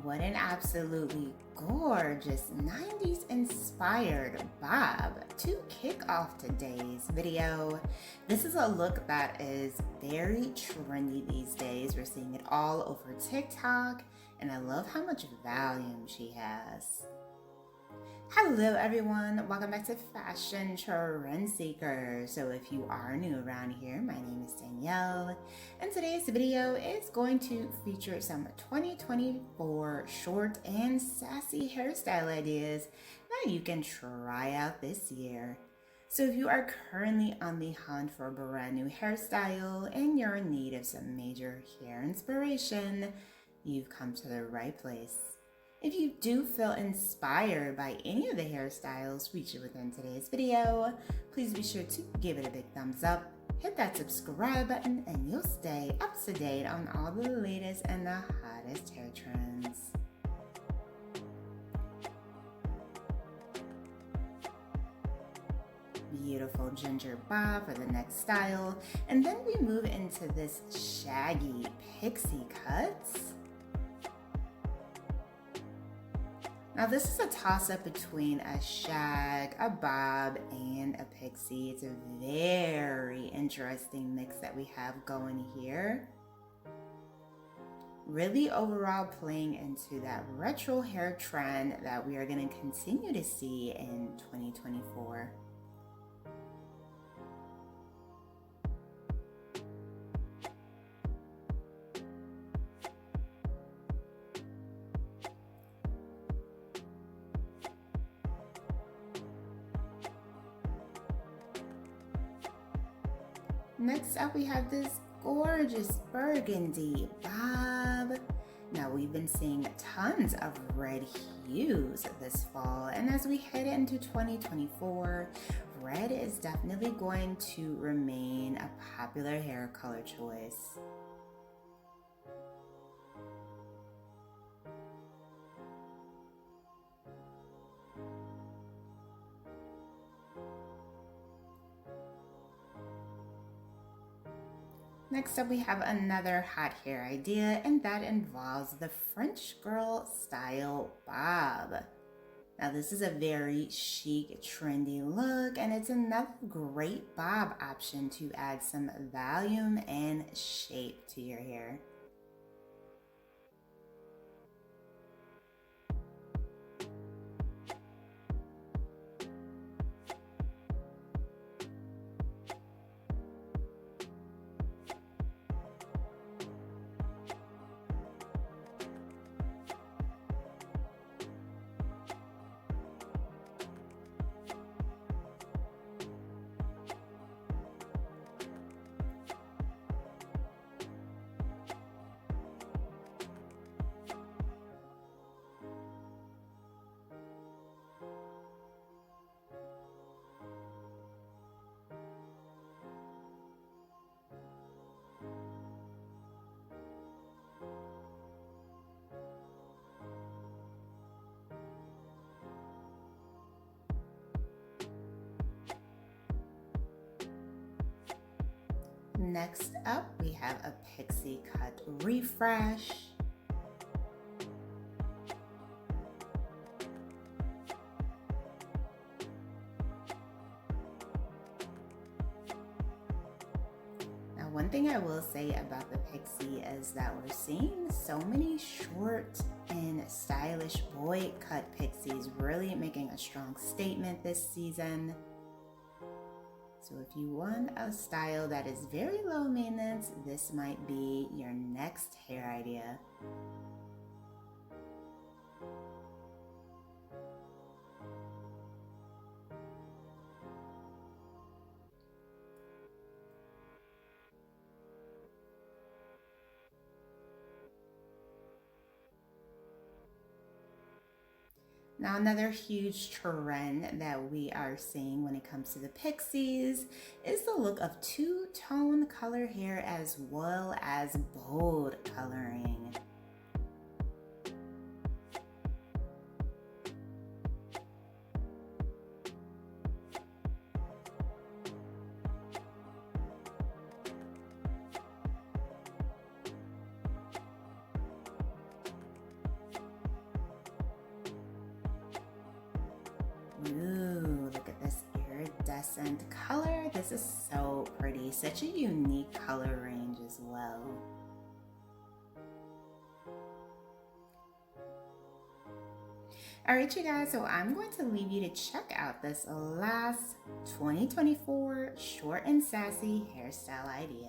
What an absolutely gorgeous 90s inspired bob to kick off today's video. This is a look that is very trendy these days. We're seeing it all over TikTok, and I love how much volume she has. Hello everyone, welcome back to Fashion Trend Seeker. So if you are new around here, my name is Danielle, and today's video is going to feature some 2024 short and sassy hairstyle ideas that you can try out this year. So if you are currently on the hunt for a brand new hairstyle and you're in need of some major hair inspiration, you've come to the right place. If you do feel inspired by any of the hairstyles featured within today's video, please be sure to give it a big thumbs up, hit that subscribe button, and you'll stay up to date on all the latest and the hottest hair trends. Beautiful ginger bob for the next style, and then we move into this shaggy pixie cuts. Now this is a toss-up between a shag, a bob, and a pixie. It's a very interesting mix that we have going here. Really overall playing into that retro hair trend that we are going to continue to see in 2024. Next up, we have this gorgeous burgundy bob. Now, we've been seeing tons of red hues this fall, and as we head into 2024, red is definitely going to remain a popular hair color choice. Next up, we have another hot hair idea, and that involves the French girl style bob. Now, this is a very chic, trendy look, and it's another great bob option to add some volume and shape to your hair. Next up, we have a pixie cut refresh. Now, one thing I will say about the pixie is that we're seeing so many short and stylish boy cut pixies really making a strong statement this season. So if you want a style that is very low maintenance, this might be your next hair idea. Now, another huge trend that we are seeing when it comes to the pixies is the look of two-tone color hair as well as bold coloring. Ooh, look at this iridescent color. This is so pretty. Such a unique color range as well. All right, you guys, so I'm going to leave you to check out this last 2024 short and sassy hairstyle idea.